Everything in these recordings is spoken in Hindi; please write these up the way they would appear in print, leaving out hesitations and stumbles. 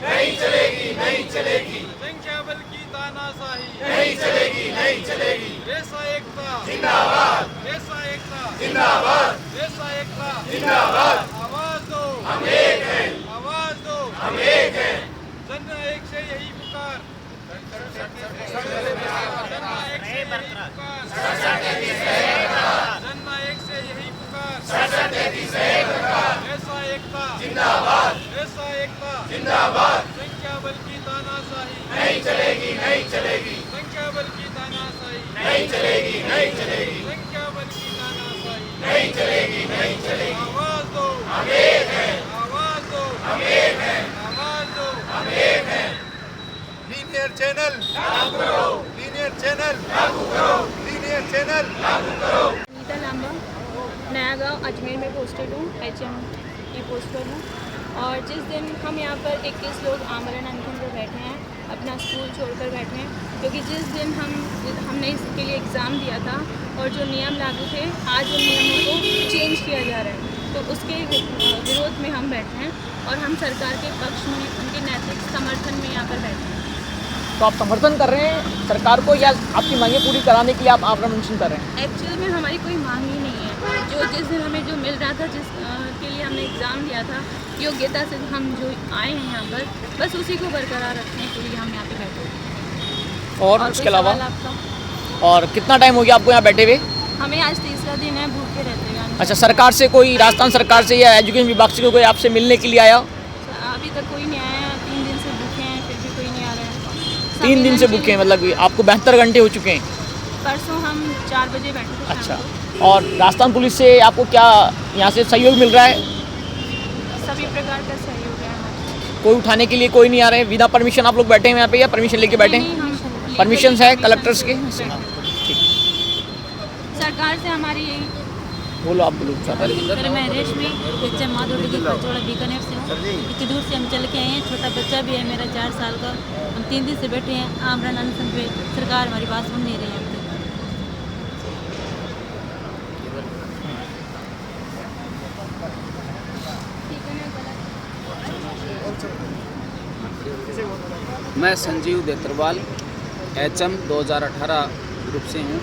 नहीं चलेगी, नहीं चलेगी। संख्या बल की तानाशाही नहीं चलेगी, नहीं चलेगी। रेसा एकता जिंदाबाद, रेसा एकता जिंदाबाद, रेसा एकता जिंदाबाद। आवाज दो, हम एक हैं, आवाज दो, हम एक हैं। जन एक से यही पुकार, जन एक से यही पुकार, जन एक से यही पुकार, रेसा एकता जिंदाबाद, रेसा एकता जिंदाबाद। संख्या बल की तानाशाही नहीं चलेगी, नहीं चलेगी। संख्या बल की तानाशाही नहीं चलेगी, नहीं चलेगी। संख्या बल की तानाशाही नहीं चलेगी, नहीं चलेगी। आवाज दो, हम एक हैं, आवाज दो, हम एक हैं, आवाज दो। हम एक हैं। लीनियर चैनल लागू करो, लीनियर चैनल लागू करो, लीनियर चैनल लागू करो। नीता लांबा, नया गांव अजमेर में पोस्टेड हूँ, HM की पोस्ट पर हूँ। और जिस दिन हम यहाँ पर 21 लोग आमरण अनशन पर बैठे हैं, अपना स्कूल छोड़कर बैठे हैं, क्योंकि जिस दिन हमने इसके लिए एग्ज़ाम दिया था और जो नियम लागू थे, आज उन नियमों को चेंज किया जा रहा है, तो उसके विरोध में हम बैठे हैं और हम सरकार के पक्ष में, उनके नैतिक समर्थन में यहाँ पर बैठे हैं। तो आप समर्थन कर रहे हैं सरकार को या आपकी मांगें पूरी कराने के लिए आप आमरण अनशन कर रहे हैं? एक्चुअल में हमारी कोई मांग ही नहीं है। जिस दिन हमें जो मिल रहा था, जिस के लिए हमने एग्ज़ाम दिया था, योग्यता से हम जो आए हैं यहाँ पर, बस उसी को बरकरार रखने के लिए हम यहाँ पे बैठे हैं। और कोई उसके अलावा सवाल आपका? और कितना टाइम हो गया आपको यहाँ बैठे हुए? हमें आज तीसरा दिन है, भूखे रहते हैं। अच्छा, सरकार से कोई, राजस्थान सरकार से या एजुकेशन विभाग से कोई आपसे मिलने के लिए आया? अभी तक कोई नहीं आया, 3 दिन से भूखे हैं, फिर भी कोई नहीं आ रहा है। 3 दिन से भूखे हैं, मतलब आपको 72 घंटे हो चुके हैं। परसों हम 4 बजे बैठे थे शाम अच्छा, को। और राजस्थान पुलिस से आपको क्या यहाँ से सहयोग मिल रहा है? सभी प्रकार का सहयोग है हमारे। कोई उठाने के लिए कोई नहीं आ रहे हैं? बिना परमिशन आप लोग बैठे हैं यहाँ पे या परमिशन लेके बैठे हैं? नहीं, हम परमिशन है कलेक्टर्स के? सरकार से हमारी यही। बोलो, आप बोलो। सर, मैं रेशमी HM माधोडी की खचोड़ा बीकानेर से हूँ। इतनी दूर से हम चल के आए हैं, छोटा बच्चा भी है मेरा 4 साल का। हम 3 दिन से बैठे हैं आमरण अनशन पे, सरकार हमारी बात सुन नहीं रही है। मैं संजीव देतरवाल HM 2018 ग्रुप से हूँ।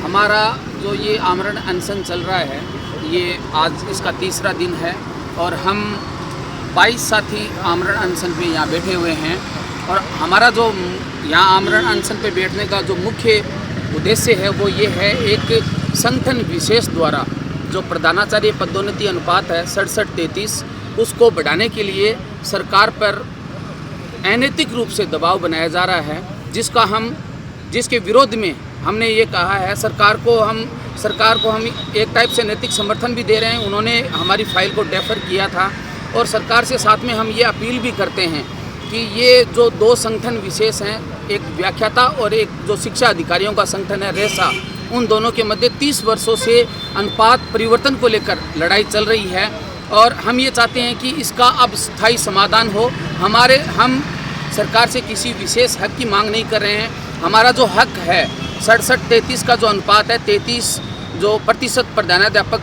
हमारा जो ये आमरण अनशन चल रहा है, ये आज इसका तीसरा दिन है और हम 22 साथी आमरण अनशन पे यहाँ बैठे हुए हैं। और हमारा जो यहाँ आमरण अनशन पे बैठने का जो मुख्य उद्देश्य है वो ये है, एक संगठन विशेष द्वारा जो प्रधानाचार्य पदोन्नति अनुपात है 67-33, उसको बढ़ाने के लिए सरकार पर अनैतिक रूप से दबाव बनाया जा रहा है, जिसके विरोध में हमने ये कहा है सरकार को हम एक टाइप से नैतिक समर्थन भी दे रहे हैं। उन्होंने हमारी फाइल को डेफर किया था और सरकार से साथ में हम ये अपील भी करते हैं कि ये जो 2 संगठन विशेष हैं, एक व्याख्याता और एक जो शिक्षा अधिकारियों का संगठन है रेसा, उन दोनों के मध्य 30 वर्षों से अनुपात परिवर्तन को लेकर लड़ाई चल रही है और हम ये चाहते हैं कि इसका अब स्थायी समाधान हो। हम सरकार से किसी विशेष हक की मांग नहीं कर रहे हैं। हमारा जो हक है 67-33 का जो अनुपात है, 33 जो प्रतिशत प्रधानाध्यापक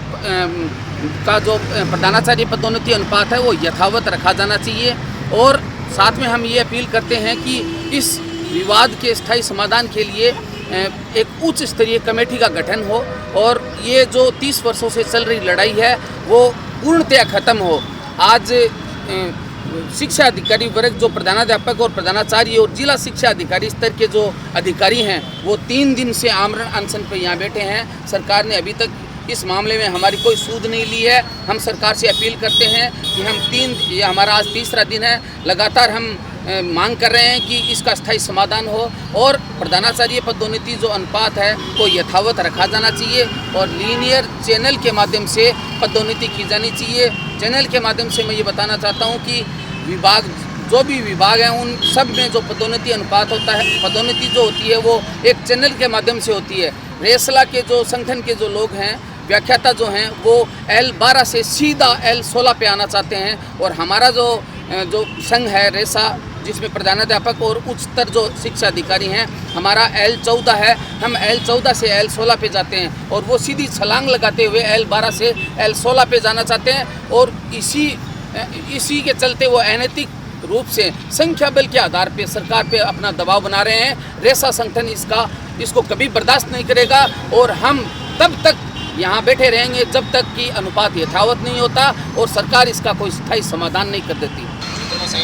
का जो प्रधानाचार्य पदोन्नति अनुपात है वो यथावत रखा जाना चाहिए। और साथ में हम ये अपील करते हैं कि इस विवाद के स्थायी समाधान के लिए एक उच्च स्तरीय कमेटी का गठन हो और ये जो 30 वर्षों से चल रही लड़ाई है वो पूर्णतया खत्म हो। आज शिक्षा अधिकारी वर्ग जो प्रधानाध्यापक और प्रधानाचार्य और जिला शिक्षा अधिकारी स्तर के जो अधिकारी हैं वो 3 दिन से आमरण अनशन पर यहाँ बैठे हैं। सरकार ने अभी तक इस मामले में हमारी कोई सूद नहीं ली है। हम सरकार से अपील करते हैं कि ये हमारा आज तीसरा दिन है, लगातार हम मांग कर रहे हैं कि इसका स्थायी समाधान हो और प्रधानाचार्य पदोन्नति जो अनुपात है वो यथावत रखा जाना चाहिए और लीनियर चैनल के माध्यम से पदोन्नति की जानी चाहिए। चैनल के माध्यम से मैं ये बताना चाहता हूँ कि जो भी विभाग हैं उन सब में जो पदोन्नति अनुपात होता है, पदोन्नति जो होती है वो एक चैनल के माध्यम से होती है। रेसला के जो संगठन के जो लोग हैं, व्याख्याता जो हैं, वो L12 से सीधा L16 पे आना चाहते हैं और हमारा जो संघ है रेसा, जिसमें प्रधानाध्यापक और उच्चतर जो शिक्षा अधिकारी हैं, हमारा L14 है। हम L14 से L16 पे जाते हैं और वो सीधी छलांग लगाते हुए L12 से L16 पे जाना चाहते हैं और इसी के चलते वो अनैतिक रूप से संख्या बल के आधार पे सरकार पे अपना दबाव बना रहे हैं। रेसा संगठन इसको कभी बर्दाश्त नहीं करेगा और हम तब तक यहाँ बैठे रहेंगे जब तक कि अनुपात यथावत नहीं होता और सरकार इसका कोई स्थायी समाधान नहीं कर देती। दिनों से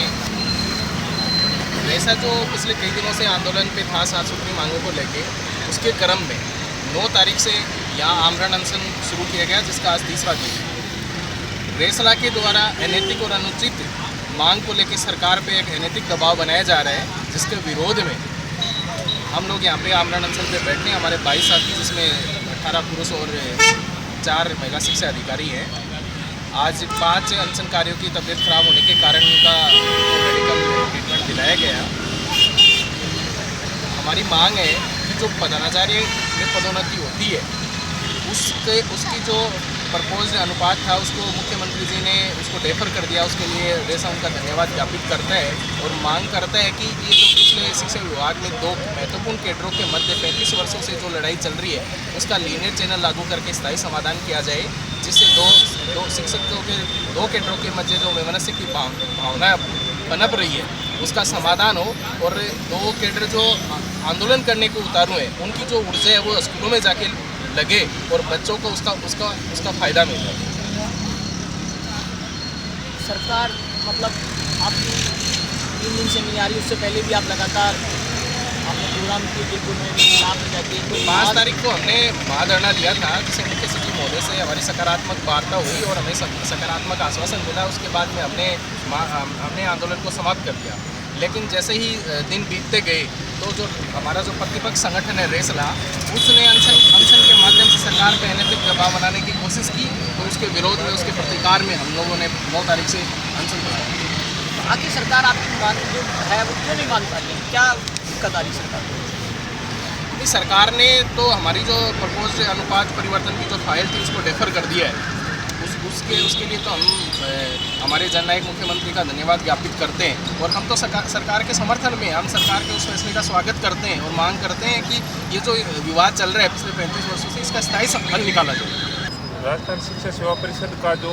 रेसा जो पिछले कई दिनों से आंदोलन पे था 7 सूत्री मांगों को लेके, उसके क्रम में 9 तारीख से यहाँ आमरण अनशन शुरू किया गया, जिसका आज 3रा दिन है। रेसला के द्वारा अनैतिक और अनुचित मांग को लेकर सरकार पे एक अनैतिक दबाव बनाया जा रहा है, जिसके विरोध में हम लोग यहाँ पे आमरण अनशन पे बैठे हैं। हमारे 22 साथी, जिसमें 18 पुरुष और 4 महिला शिक्षा अधिकारी हैं। आज 5 अनशनकारियों की तबीयत खराब होने के कारण उनका मेडिकल ट्रीटमेंट दिलाया गया। हमारी मांग है कि जो प्रधानाचार्य में पदोन्नति होती है उसकी जो प्रपोज अनुपात था उसको मुख्यमंत्री जी ने उसको डेफर कर दिया। उसके लिए रेसा उनका धन्यवाद ज्ञापित करता है और मांग करता है कि ये जो पिछले शिक्षा विभाग में 2 महत्वपूर्ण कैडरों के मध्य 35 वर्षों से जो लड़ाई चल रही है उसका लीनियर चैनल लागू करके स्थायी समाधान किया जाए, जिससे दो शिक्षकों के 2 कैडरों के मध्य जो वैमनस्य की भावना पनप रही है उसका समाधान हो और 2 कैडर जो आंदोलन करने को उतारू है उनकी जो ऊर्जा है वो स्कूलों में जाके लगे और बच्चों को उसका फ़ायदा मिले। सरकार मतलब आपकी 3 दिन से नहीं आ रही, उससे पहले भी आप लगातार आपने प्रोग्राम किए जयपुर में भी आप जाती है। 5 तारीख को हमने महाधरना दिया था, जिसे मुख्य सचिव महोदय से हमारी सकारात्मक वार्ता हुई और हमें सकारात्मक आश्वासन मिला। उसके बाद में हमने आंदोलन को समाप्त कर दिया। लेकिन जैसे ही दिन बीतते गए तो जो हमारा जो प्रतिपक्ष संगठन है रेसला, उसने अनशन के माध्यम से सरकार पर अनैतिक दबाव बनाने की कोशिश की। तो उसके विरोध में, उसके प्रतिकार में हम लोगों ने 9 तारीख से अनशन किया। आखिर सरकार आपकी मांग जो है वो क्यों नहीं मान पा रही है? क्या दिक्कत आ रही सरकार को? सरकार ने तो हमारी जो प्रपोज अनुपात परिवर्तन की जो फाइल थी उसको डेफर कर दिया है। उसके लिए तो हम हमारे जननायक मुख्यमंत्री का धन्यवाद ज्ञापित करते हैं और हम तो सरकार के समर्थन में, हम सरकार के उस फैसले का स्वागत करते हैं और मांग करते हैं कि ये जो विवाद चल रहा है पिछले 35 वर्षों से, इसका स्थायी हल निकाला जाए। राजस्थान शिक्षा सेवा परिषद का जो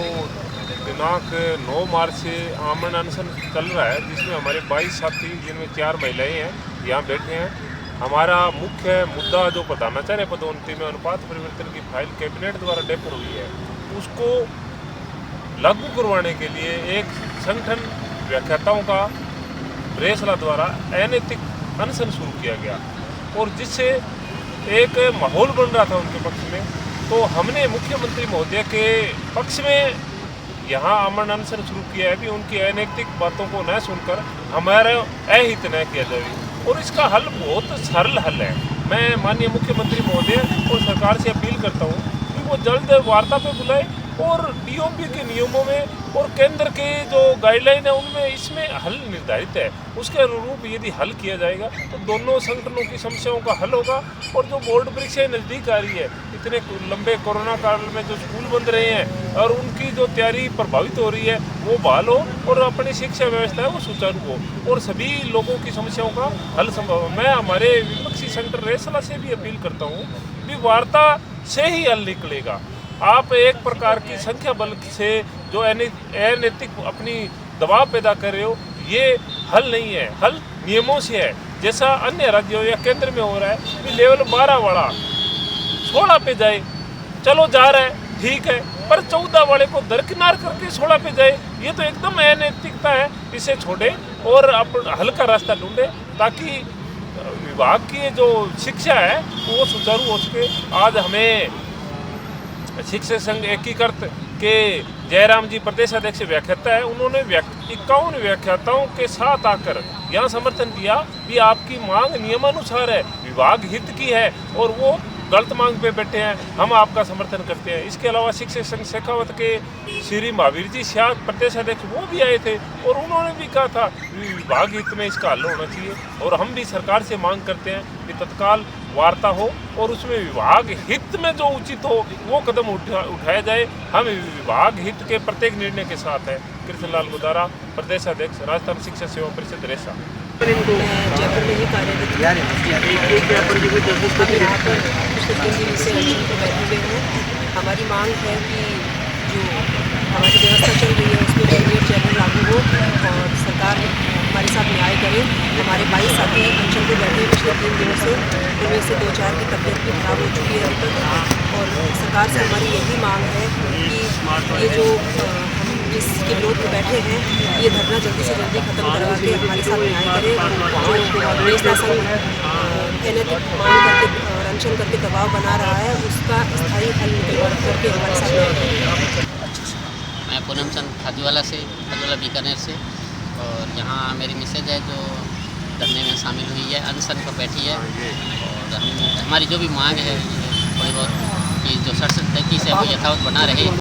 दिनांक 9 मार्च से आमरण अनशन चल रहा है, जिसमें हमारे 22 साथी, जिनमें 4 महिलाएं हैं, यहाँ बैठे हैं। हमारा मुख्य मुद्दा जो प्रधानाचार्य पदोन्नति में अनुपात परिवर्तन की फाइल कैबिनेट द्वारा डेफर हुई है, उसको लागू करवाने के लिए एक संगठन व्याख्याताओं का रेसला द्वारा अनैतिक अनशन शुरू किया गया और जिससे एक माहौल बन रहा था उनके पक्ष में। तो हमने मुख्यमंत्री महोदय के पक्ष में यहाँ आमरण अनशन शुरू किया है कि उनकी अनैतिक बातों को न सुनकर हमारा अहित न किया जाए और इसका हल बहुत सरल हल है। मैं माननीय मुख्यमंत्री महोदय और सरकार से अपील करता हूँ कि वो जल्द वार्ता पे बुलाए और डीओपी के नियमों में और केंद्र के जो गाइडलाइन है उनमें इसमें हल निर्धारित है, उसके अनुरूप यदि हल किया जाएगा तो दोनों संगठनों की समस्याओं का हल होगा। और जो बोर्ड परीक्षाएं नज़दीक आ रही है, इतने लंबे कोरोना काल में जो स्कूल बंद रहे हैं और उनकी जो तैयारी प्रभावित हो रही है वो बहाल हो और अपनी शिक्षा व्यवस्था है वो सुचारू हो और सभी लोगों की समस्याओं का हल संभव हो। मैं हमारे विपक्षी संगठन रेसला से भी अपील करता हूँ कि वार्ता से ही हल निकलेगा। आप एक प्रकार की संख्या बल से जो अनैतिक अपनी दबाव पैदा कर रहे हो, ये हल नहीं है, हल नियमों से है। जैसा अन्य राज्यों या केंद्र में हो रहा है कि लेवल 12 वाला 16 पे जाए, चलो जा रहा है ठीक है, पर 14 वाले को दरकिनार करके 16 पे जाए, ये तो एकदम अनैतिकता है। इसे छोड़े और आप हल का रास्ता ढूंढे ताकि विभाग की जो शिक्षा है वो सुचारू हो सके। आज हमें शिक्षक संघ एकीकृत के जयराम जी प्रदेश अध्यक्ष व्याख्याता है, उन्होंने 51 व्याख्याताओं के साथ आकर यहाँ समर्थन दिया कि आपकी मांग नियमानुसार है, विभाग हित की है और वो गलत मांग पे बैठे हैं, हम आपका समर्थन करते हैं। इसके अलावा शिक्षक संघ शेखावत के श्री महावीर जी शाह प्रदेश अध्यक्ष वो भी आए थे और उन्होंने भी कहा था विभाग हित में इसका हल होना चाहिए और हम भी सरकार से मांग करते हैं कि तत्काल वार्ता हो और उसमें विभाग हित में जो उचित हो वो कदम उठाया जाए। हम विभाग हित के प्रत्येक निर्णय के साथ हैं। कृष्णलाल गुदारा, प्रदेश अध्यक्ष, राजस्थान शिक्षा सेवा परिषद रेसा। जयपुर में ही कार्यरत हूँ। यहाँ पर पिछले 3 दिन से अनशन पर बैठे हुए हैं। हमारी मांग है कि जो हमारी व्यवस्था चल रही है उसमें लीनियर चैनल लागू हो और सरकार सरकार हमारे साथ न्याय करे। हमारे 22 साथी अनशन पे बैठे पिछले 3 दिनों से, उनमें से 2-4 की तबीयत भी खराब हो चुकी है अभी तक। और सरकार से हमारी यही मांग है कि ये जो हम जिसके विरोध में बैठे हैं, ये धरना जल्दी से जल्दी ख़त्म करवा के हमारे साथ न्याय करे। जो नेशनल संघ अनैतिक मांग करके और अनशन करके दबाव बना रहा है, उसका स्थायी हल निकलवा करके हमारे साथ न्याय करे। मैं पूनम चंद खाजूवाला बीकानेर से, और यहाँ मेरी मिसेज है जो धरने में शामिल हुई है, अनशन पर बैठी है। और हमारी जो भी मांग है थोड़ी बहुत कि जो 67-33 है वो यथावत बना रहे।